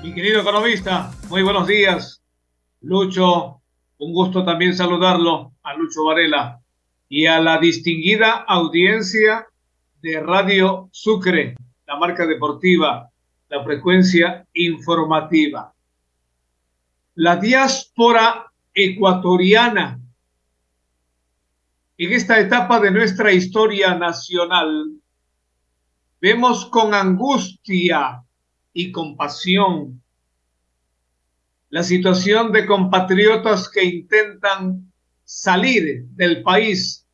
Mi querido economista, muy buenos días. Lucho, un gusto también saludarlo, a Lucho Varela y a la distinguida audiencia de Radio Sucre, la marca deportiva, la frecuencia informativa. La diáspora ecuatoriana, en esta etapa de nuestra historia nacional, vemos con angustia y compasión la situación de compatriotas que intentan salir del país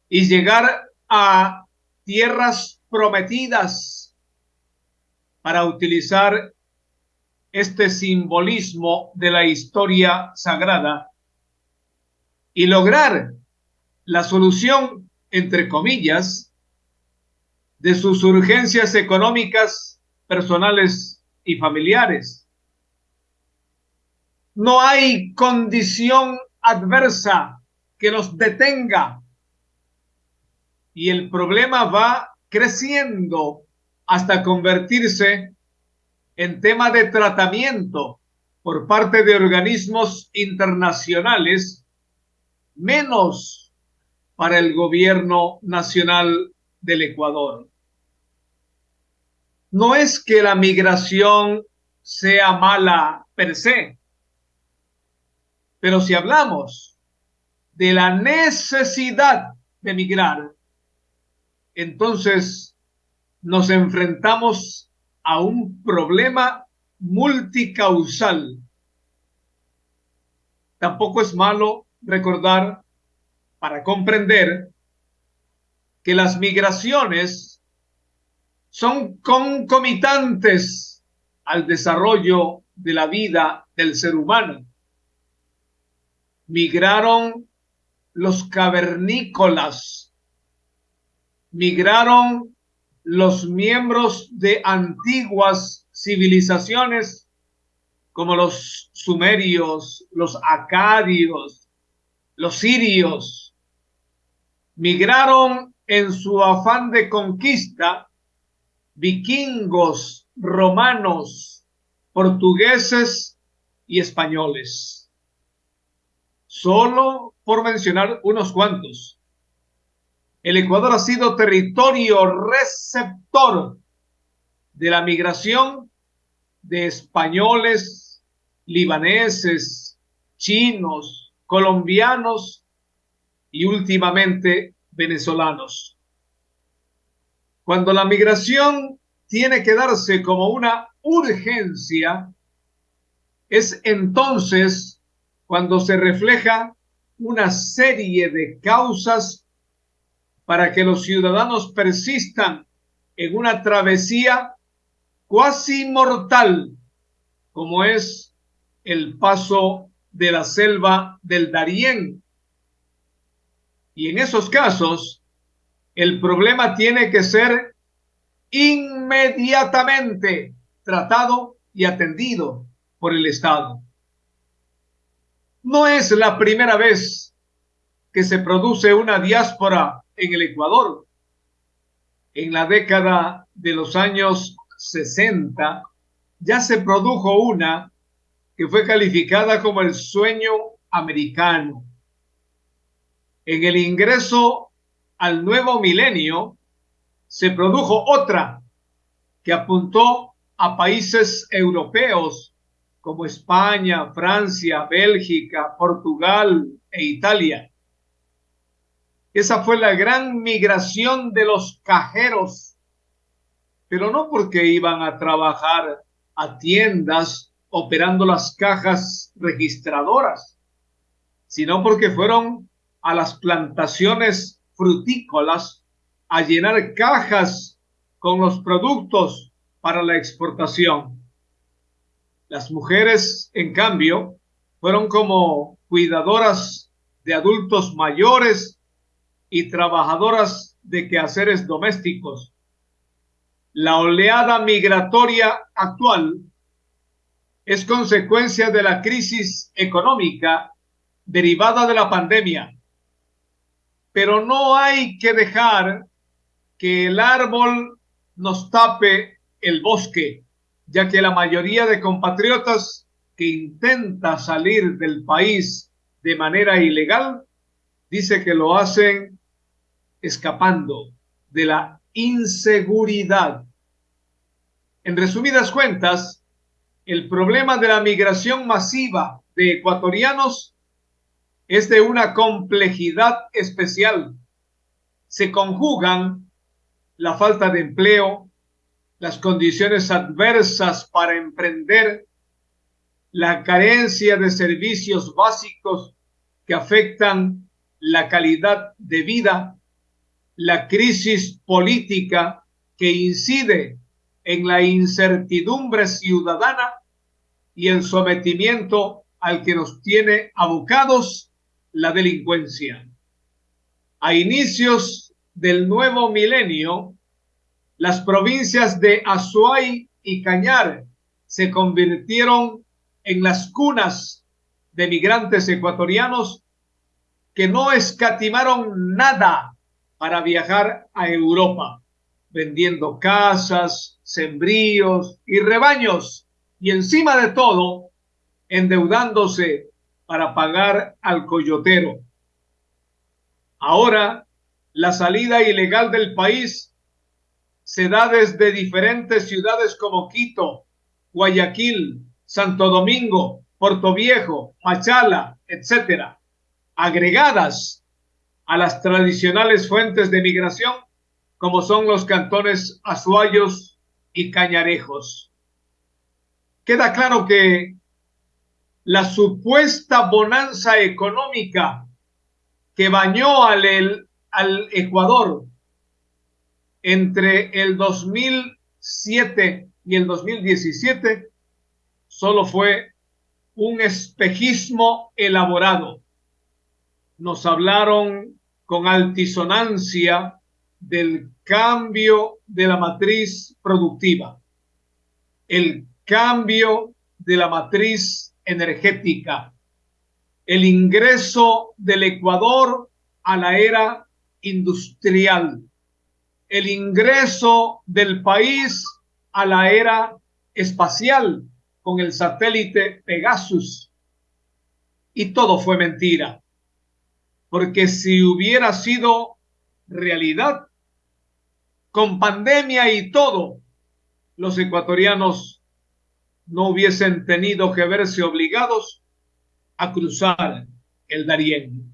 y llegar a tierras prometidas para utilizar este simbolismo de la historia sagrada y lograr la solución, entre comillas, de sus urgencias económicas, personales y familiares. No hay condición adversa que los detenga y el problema va creciendo hasta convertirse en tema de tratamiento por parte de organismos internacionales, menos para el gobierno nacional del Ecuador. No es que la migración sea mala per se, pero si hablamos de la necesidad de migrar, entonces nos enfrentamos a un problema multicausal. Tampoco es malo recordar para comprender que las migraciones son concomitantes al desarrollo de la vida del ser humano. Migraron los cavernícolas, migraron los miembros de antiguas civilizaciones como los sumerios, los acadios, los sirios, migraron en su afán de conquista vikingos, romanos, portugueses y españoles. Solo por mencionar unos cuantos. El Ecuador ha sido territorio receptor de la migración de españoles, libaneses, chinos, colombianos y últimamente venezolanos. Cuando la migración tiene que darse como una urgencia, es entonces cuando se refleja una serie de causas para que los ciudadanos persistan en una travesía cuasi mortal, como es el paso de la selva del Darién. Y en esos casos, el problema tiene que ser inmediatamente tratado y atendido por el Estado. No es la primera vez que se produce una diáspora en el Ecuador. En la década de los años 60 ya se produjo una que fue calificada como el sueño americano. En el ingreso al nuevo milenio se produjo otra que apuntó a países europeos como España, Francia, Bélgica, Portugal e Italia. Esa fue la gran migración de los cajeros, pero no porque iban a trabajar a tiendas operando las cajas registradoras, sino porque fueron a las plantaciones frutícolas a llenar cajas con los productos para la exportación. Las mujeres, en cambio, fueron como cuidadoras de adultos mayores y trabajadoras de quehaceres domésticos. La oleada migratoria actual es consecuencia de la crisis económica derivada de la pandemia, pero no hay que dejar que el árbol nos tape el bosque, ya que la mayoría de compatriotas que intenta salir del país de manera ilegal dice que lo hacen escapando de la inseguridad. En resumidas cuentas, el problema de la migración masiva de ecuatorianos es de una complejidad especial. Se conjugan la falta de empleo, las condiciones adversas para emprender, la carencia de servicios básicos que afectan la calidad de vida, la crisis política que incide en la incertidumbre ciudadana y el sometimiento al que nos tiene abocados la delincuencia. A inicios del nuevo milenio, las provincias de Azuay y Cañar se convirtieron en las cunas de migrantes ecuatorianos que no escatimaron nada para viajar a Europa, vendiendo casas, sembríos y rebaños, y encima de todo, endeudándose para pagar al coyotero. Ahora, la salida ilegal del país se da desde diferentes ciudades como Quito, Guayaquil, Santo Domingo, Portoviejo, Machala, etcétera, agregadas a las tradicionales fuentes de migración como son los cantones azuayos y cañarejos. Queda claro que la supuesta bonanza económica que bañó al Ecuador entre el 2007 y el 2017 solo fue un espejismo elaborado. Nos hablaron con altisonancia del cambio de la matriz productiva, el cambio de la matriz energética, el ingreso del Ecuador a la era industrial, el ingreso del país a la era espacial con el satélite Pegasus. Y todo fue mentira, porque si hubiera sido realidad, con pandemia y todo, los ecuatorianos no hubiesen tenido que verse obligados a cruzar el Darién.